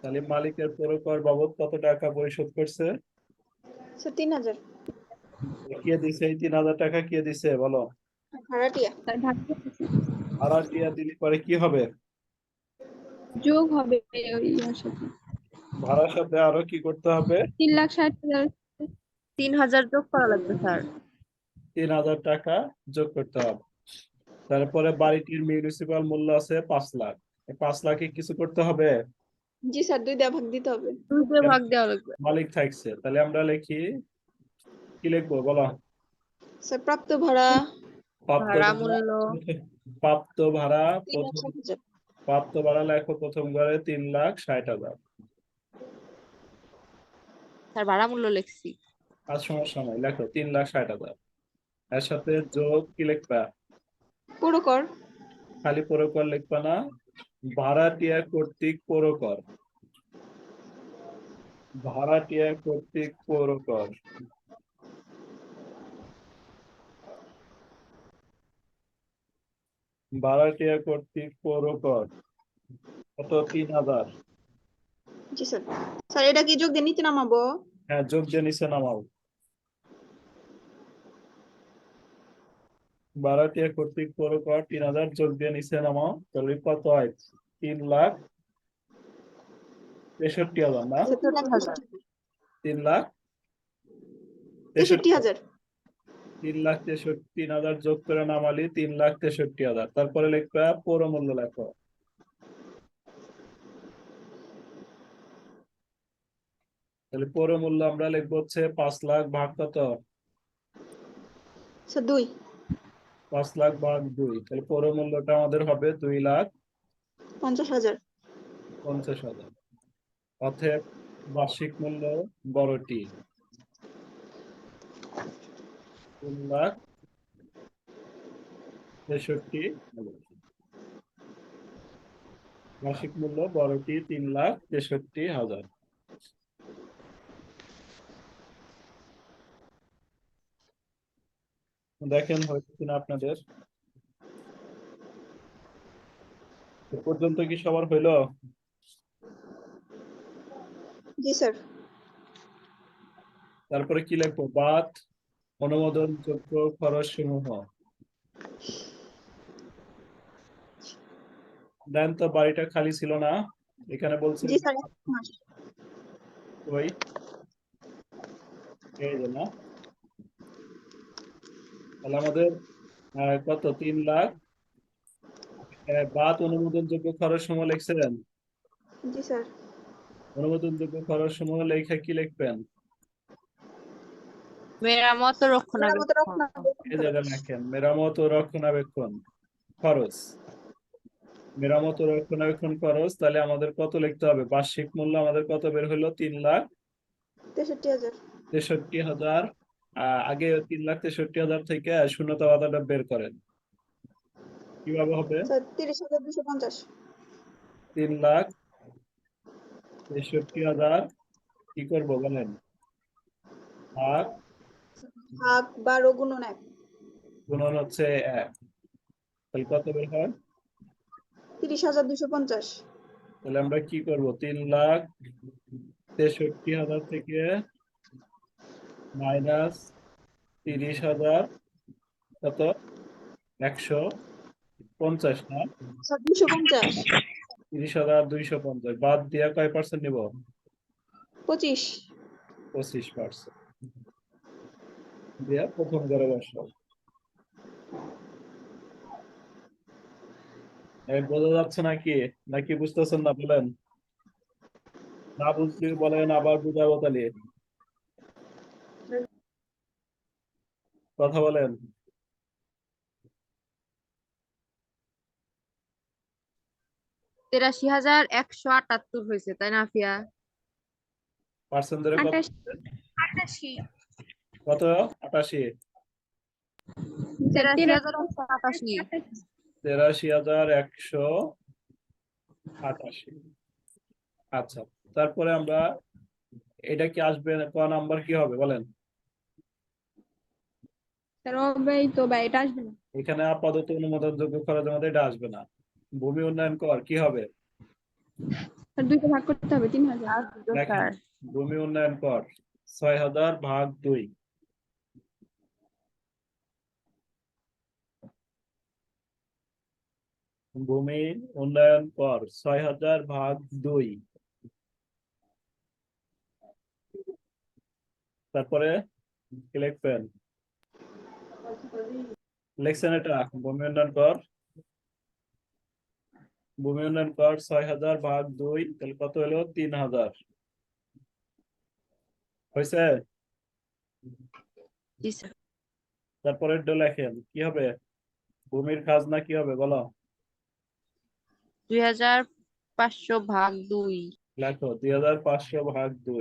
তাহলে মালিকের পৌরকর বাবদ কত টাকা পরিশোধ করছে? স্যার 3,000। কে দিছে এই 3,000 টাকা? কে দিছে বলো? ভাড়াটিয়া। তার ভাগ্যে ভাড়াটিয়া দিলে পরে কি হবে? যোগ হবে ওই ইয়ার সাথে। ভাড়ার সাথে আরো কি করতে হবে? 3,60,000। 3,000 যোগ করা লাগবে স্যার। 3,000 টাকা যোগ করতে হবে। তারপরে বাড়িটির মিউনিসিপাল মূল্য আছে 5 লাখ। এই 5 লাখে কিছু করতে হবে? জি স্যার, 2 দিয়ে ভাগ দিতে হবে। 2 দিয়ে ভাগ দেওয়া লাগবে। মালিক থাকছে, তাহলে আমরা লিখি, কি লিখবো বলো? স্যার প্রাপ্ত ভাড়া প্রাপ্ত ভাড়া ভাড়া। মূল্য প্রাপ্ত ভাড়া প্রথম 3,60,000। প্রাপ্ত ভাড়া লেখো প্রথম ঘরে 3,60,000। স্যার ভাড়া মূল্য লিখছি। আর সমস্যা নাই, লেখো 3,60,000। এর সাথে যোগ কি লিখবা? পৌরকর। খালি পৌরকর লিখবা না, ভাড়াটিয়া কর্তৃক পৌরকর। ভাড়াটিয়া কর্তৃক পৌরকর। ভাড়াটিয়া কর্তৃক পৌরকর কত? 3,000। জি স্যার। স্যার এটা কি যোগ দিয়ে নিচে নামাবো? হ্যাঁ, যোগ দিয়ে নিচে নামাও। ভাড়াটিয়া কর্তৃক পৌরকর 3,000 যোগ দিয়ে নিচে নামাও, তাহলে কত হয়? 3,63,000 না? স্যার 3,63,000। 3,63,000। 3,63,000 যোগ করে নামালি 3,63,000। তারপরে লিখবা পৌর মূল্য লেখো। তাহলে পৌর মূল্য আমরা লিখবো হচ্ছে 5 লাখ ভাগ কত? স্যার 2। 5 লাখ ভাগ 2, তাহলে পৌর মূল্যটা আমাদের হবে 50,000। 2,50,000। অতএব বার্ষিক মূল্য বড়টি 3,63,000। মাসিক মূল্য বড়টি 3,63,000। দেখেন হয়েছে কিনা আপনাদের? এ পর্যন্ত কি সবার হইলো? জি স্যার। তারপরে কি লিখবো? বাদ অনুমোদনযোগ্য খরচ সমূহ। দেন তো, বাড়িটা খালি ছিল না, এখানে বলছে জি স্যার 1 মাস। ওই এই যে না, তাহলে আমাদের কত? 3 লাখ। বাদ অনুমোদনযোগ্য খরচ সমূহ লিখছিলেন। জি স্যার। অনুমোদনযোগ্য খরচ সমূহ লেখা কি লিখবেন? মেরামত ও মেরামত রক্ষণাবেক্ষণ। রক্ষণাবেক্ষণ এই খরচ। জায়গায় লেখেন মেরামত ও রক্ষণাবেক্ষণ খরচ। মেরামত ও রক্ষণাবেক্ষণ খরচ, তাহলে আমাদের কত লিখতে হবে? বার্ষিক মূল্য আমাদের কত বের হলো? 63,000। 3,63,000। আগে 3,63,000 থেকে শূন্যতা বাধাটা বের করেন। কিভাবে হবে? স্যার 30,250। 3,63,000 কি করবো বলেন? ভাগ ভাগ 12 গুণন 1। গুণন হচ্ছে 1, তাহলে কত বের হয়? 30,250। তাহলে আমরা কি করব? 3,63,000 থেকে মাইনাস 30,000 কত? 150 না? স্যার 250। 30,250 বাদ দিয়া কয় পার্সেন্ট নিব? 25। 25% দিয়া প্রথম ঘরে বসাও। বোঝা যাচ্ছে নাকি? নাকি বুঝতেছেন না বলেন? না বুঝলে বলেন, আবার বুঝাবো তাহলে। কথা বলেন। 83,178 হয়েছে, তাই না আফিয়া? পার্সেন্ট ধরে কত? 88 কত? 88। 83,188। 83,188। আচ্ছা, তারপরে আমরা এটা কি আসবে, ক নাম্বার কি হবে বলেন? স্যার এই তো ভাই এটা আসবে না এখানে আপাতত অনুমোদনযোগ্য খরচের মধ্যে এটা আসবে না। ভূমি উন্নয়ন কর কি হবে? স্যার দুইটা ভাগ করতে হবে 3000 আসবে দেখেন, স্যার। ভূমি উন্নয়ন কর 6,000 ভাগ 2। ভূমি উন্নয়ন কর 6,000 ভাগ 2। তারপরে কি লিখবেন? লিখছেন এটা ভূমি উন্নয়ন কর। ভূমি উন্নয়ন কর 6,000 ভাগ 2, তাহলে কত হলো? 3,000 হয়েছে? জি স্যার। তারপরে লেখেন কি হবে? ভূমির খাজনা কি হবে বলো? 2,500 ভাগ 2। লেখো 2,500 ভাগ 2।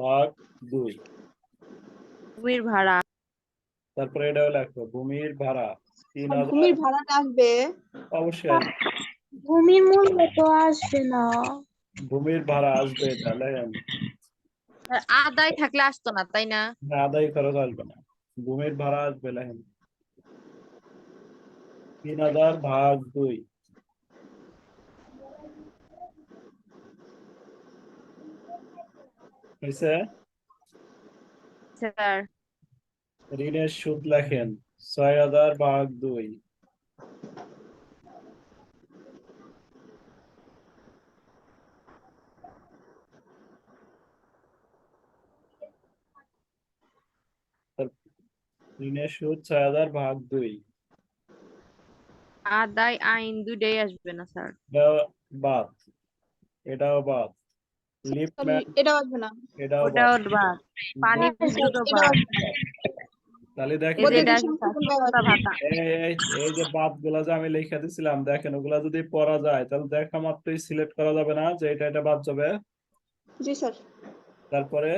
ভাগ 2। ভূমির ভাড়া। তারপরে এটাও লেখো ভূমির ভাড়া আর 3,000। ভূমির ভাড়াটা আসবে অবশ্যই আসবে। ভূমির মূল্য তো আসবে না। ভূমির ভাড়া আসবে, এটা লেখেন। আর আদায় থাকলে আসতো না, তাই না? না, আদায় খরচ আসবে না, ভূমির ভাড়া আসবে, লেখেন 3,000 ভাগ 2। হয়েছে? স্যার ঋণের সুদ লেখেন 6,000 ভাগ 2। ঋণের সুদ 6,000 ভাগ 2। আদায় আইন দুইটাই আসবে না স্যার। এটাও বাদ, এটাও বাদ। লিপম্যান এটাও আসবে না। এটাও বাদ। ওটাও বাদ। পানি বিদ্যুৎও এটাও বাদ। আসবে না। তাহলে এই দেখেন যে এটা বৈদ্যুতিক আসবে স্যার, সংশোধনটাও স্বচ্ছতা আসবে। ভাতা। এই যে বাদ গুলা যে আমি লিখে দিছিলাম, দেখেন ওগুলা যদি পড়া যায় তাহলে দেখা মাত্রই সিলেক্ট করা যাবে না যে এটা বাদ যাবে। জি স্যার। তারপরে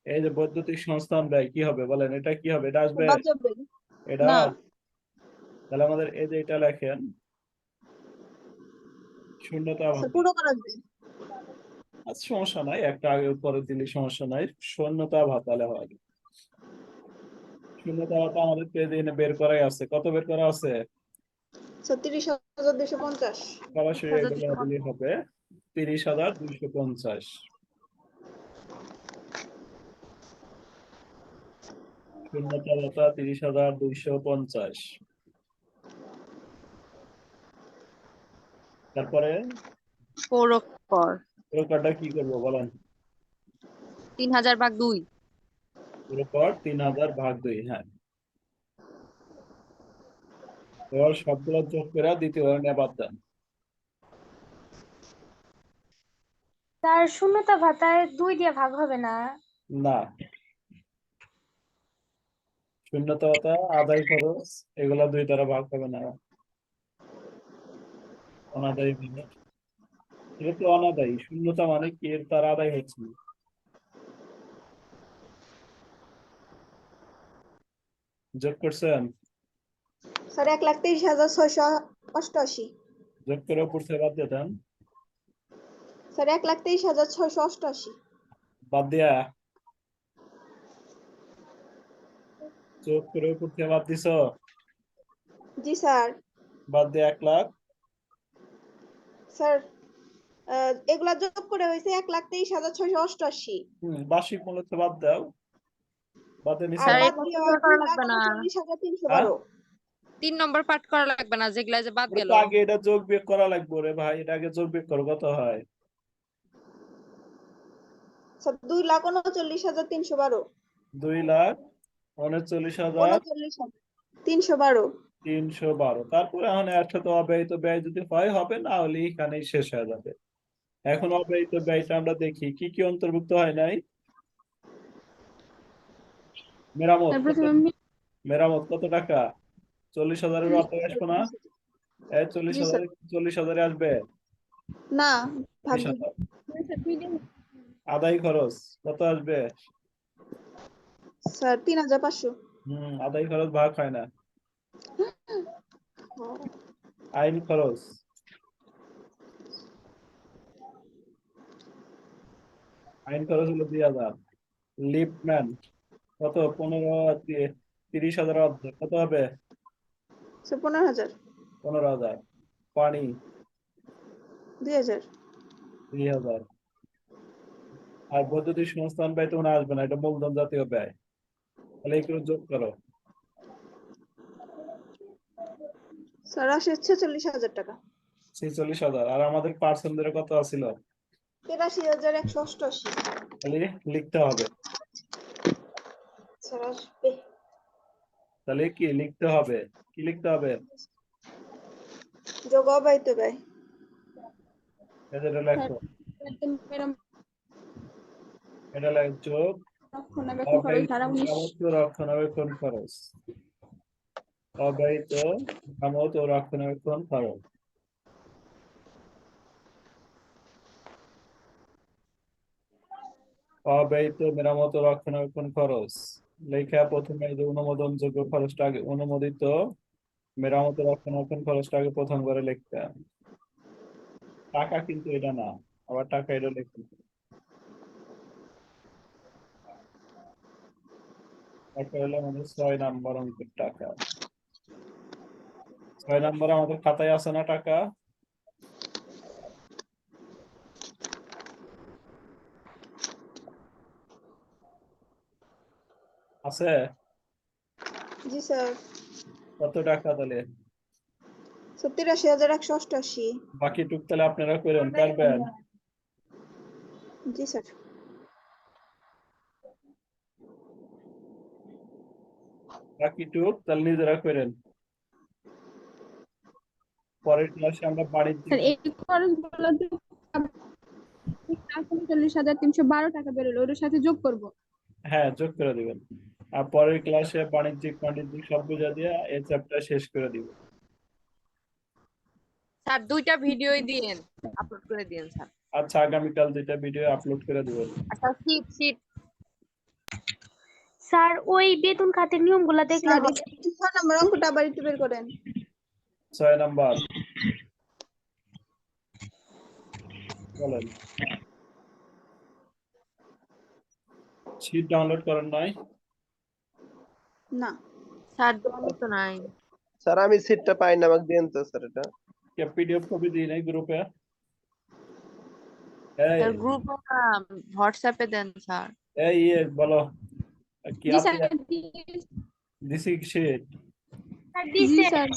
এই যে বৈদ্যুতিক সংস্থান ব্যয় কি হবে বলেন? এটা কি হবে? এটা আসবে? বাদ যাবে এটা না তাহলে আমাদের এই যে এটা লেখেন শূন্যতা স্যার, ভাতা। পুরো করা যাবে। আচ্ছা, সমস্যা নাই, একটা আগে উপরে দিলে সমস্যা নাই। শূন্যতা ভাতা লেখা হবে। শূন্যতা ভাতা আমাদের পেদিনে বের করাই আছে। কত বের করা আছে? স্যার 30,250। সরাসরি এগুলো দিলে হবে 30,250। শূন্যতা ভাতা 30,250। তারপরে পৌর কর পুরোটা কি করবো বলেন? 3,000 ভাগ 2। পুরো 3,000 ভাগ 2। হ্যাঁ, এবার সবগুলো যোগ করে দ্বিতীয় ধরনের বাদ দেন। তার শূন্যতা ভাতায় 2 দিয়ে ভাগ হবে না। না, শূন্যতা ভাতা আদায় খরচ এগুলা 2 দ্বারা ভাগ হবে না। অনাদায়ী ভাবে, এটা তো অনাদায়ী। শূন্যতা মানে কি? এর তার আদায় হচ্ছে না। যোগ করছেন? স্যার 1,23,688। যোগ করে উপর থেকে বাদ দিয়ে দেন। স্যার 1,23,688। বাদ দিয়া যোগ করে উপর থেকে বাদ দিছ। জি স্যার। বাদ দিয়ে 1 লাখ। স্যার এগুলা যোগ করে হয়েছে 1,23,688। বার্ষিক মূল্য থেকে বাদ দাও। বাদে নিচে আর স্যার বাদ এটা দিয়ে ক্লিয়ার করা লাগবে না। 2,39,312। 3 নম্বর পাঠ করা লাগবে না, যেগুলা যে বাদ ওটা গেল। তো আগে এটা যোগ বিয়োগ করা লাগবে রে ভাই। এটা আগে যোগ বিয়োগ করো, কত হয়? স্যার 2,39,312। 2,39,312। 39,312। 312। তারপরে এখন এর সাথে অব্যয়িত ব্যয় যদি হয় হবে, না হলে এখানেই শেষ হয়ে যাবে। এখন অব্যয়িত ব্যয়টা আমরা দেখি কি কি অন্তর্ভুক্ত হয় নাই। মেরামত তারপরে কত? তুমি মেরামত কত টাকা? 40,000-এর অর্ধেক আসবে না? এই জি স্যার। 40,000-এ আসবে না, 20,000। ভাগ্য আদায় খরচ কত আসবে? স্যার 3,500। আদায় খরচ ভাগ হয় না। আইন খরচ হলো 2,000। লিফটম্যান কত? 30,000 অর্ধেক কত হবে? স্যার 15,000। 15,000। পানি 2,000। 3,000। আর বৈদ্যুতিক সংস্থান ব্যয় তো মনে আসবে না, এটা মূলধন জাতীয় ব্যয়। তাহলে এগুলো যোগ করো। স্যার আসে 46,000 টাকা। 46,000। আর আমাদের পার্সেন্টের কত আছিল? 83,188। তাহলে লিখতে হবে। স্যার আসবে। তাহলে কি লিখতে হবে? কি লিখতে হবে? যোগ অব্যয়িত ব্যয়। এটা লেখো। এটা লেখ যোগ রক্ষণাবেক্ষণ খরচ অব্যয়িত ধারা 19। মেরামত ও রক্ষণাবেক্ষণ খরচ। অব্যয়িত মেরামত ও রক্ষণাবেক্ষণ খরচ। অব্যয়িত মেরামত ও রক্ষণাবেক্ষণ খরচ লেখা প্রথমে যে অনুমোদনযোগ্য খরচটা আগে, অনুমোদিত মেরামত ও রক্ষণাবেক্ষণ খরচটা আগে প্রথম করে লিখতে হবে। টাকা কিন্তু এটা না, আবার টাকা এটা লিখতে হবে। টাকা হলো আমাদের 6 নাম্বার অঙ্কের টাকা। 6 নাম্বার আমাদের খাতায় আছে না টাকা? আছে? জি স্যার। কত টাকা তাহলে? 83,188। বাকি টুক তাহলে আপনারা করেন, পারবেন? জি স্যার। বাকি টুক তাহলে নিজেরা করেন। পরের ক্লাসে আমরা বাণিজ্যিক স্যার এই খরচগুলো 39,312 টাকা বেরোলো, ওটার সাথে যোগ করব। হ্যাঁ যোগ করে দিবেন। আর পরের ক্লাসে বাণিজ্যিক সব বুঝা দিয়ে এই চ্যাপ্টার শেষ করে দিব। স্যার 2টা ভিডিওই দিয়েন, আপলোড করে দিয়েন স্যার। আচ্ছা, আগামীকাল 2টা ভিডিও আপলোড করে দিবেন। আচ্ছা শীট স্যার ওই বেতন খাতের নিয়মগুলা দেখলে স্যার হবে? 6 নম্বর অঙ্কটা আবার একটু বের করেন। 6 নাম্বার বলেন। শীট ডাউনলোড করেন নাই? না স্যার দোকানে তো নাই। স্যার আমি সিটটা পাই না, আমাকে দেন তো স্যার এটা। পিডিএফ কপি দিই নাই গ্রুপে? এই স্যার গ্রুপ হোয়াটসঅ্যাপে দেন স্যার। এই বলো কি জি আপনি স্যার। দিছি শীট? স্যার জি দিছে। স্যার।